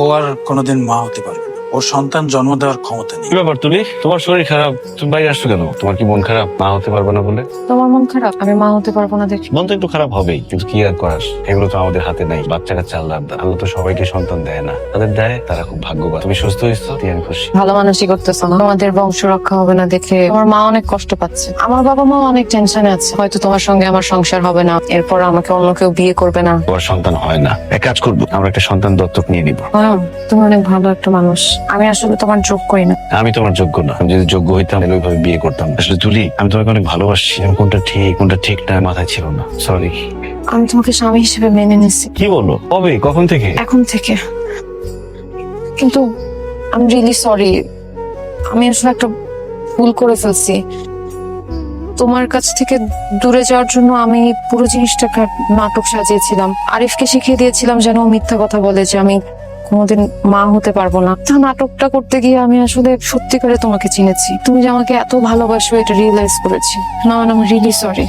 ও আর কোনোদিন মা হতে পারবে না। ওর সন্তান জন্ম দেওয়ার ক্ষমতা নেই। কি ব্যাপার তুলি, তোমার শরীর খারাপ, তুমি বাইরে আসছো কেন? তোমার কি মন খারাপ মা হতে পারবে না বলে? তোমার মন খারাপ, আমি মা হতে পারবো না দেখি। মন তো একটু খারাপ হবেই, কিন্তু কি আর করার, এগুলো তো আমাদের হাতে নাই। বাচ্চা কাচ্চা আল্লাহর দান। আল্লাহ তো সবাইকে সন্তান দেয় না, তাদের দেয় তারা খুব ভাগ্যবান। তুমি সুস্থ হয়েছো, আমি খুশি। ভালো মানুষই করতেছো না, তোমাদের বংশ রক্ষা হবে না দেখে আমার মা অনেক কষ্ট পাচ্ছে। আমার বাবা মা অনেক টেনশনে আছে, হয়তো তোমার সঙ্গে আমার সংসার হবে না, এরপর আমাকে অন্য কেউ বিয়ে করবে না। তোমার সন্তান হয় না, এক কাজ করবো, আমরা একটা সন্তান দত্তক নিয়ে নিবো। তুমি অনেক ভালো একটা মানুষ, আমি আসলে তোমার যোগ্যই না। আমি তোমার যোগ্য না, আমি যদি যোগ্য হইতাম তাহলে ওইভাবে বিয়ে করতাম। আসলে তুলি, আমি তোমাকে অনেক ভালোবাসি, কোনটা ঠিক কোনটা ঠিক না মাথায় ছিল না, সরি। আমি তোমাকে স্বামী হিসেবে মেনে নিচ্ছি। কি বলো? কবে, কখন থেকে? এখন থেকে। কিন্তু আমি রিয়েলি সরি, আমি আসলে একটা ভুল করে ফেলছি। তোমার কাছ থেকে দূরে যাওয়ার জন্য আমি পুরো জিনিসটাকে নাটক সাজিয়েছিলাম। আরিফকে শিখিয়ে দিয়েছিলাম যেন ও মিথ্যা কথা বলে যে আমি কোনোদিন মা হতে পারবো না। তো নাটকটা করতে গিয়ে আমি আসলে সত্যি করে তোমাকে চিনেছি। তুমি যে আমাকে এত ভালোবাসো এটা রিয়েলাইজ করেছি। না, আমি রিয়েলি সরি।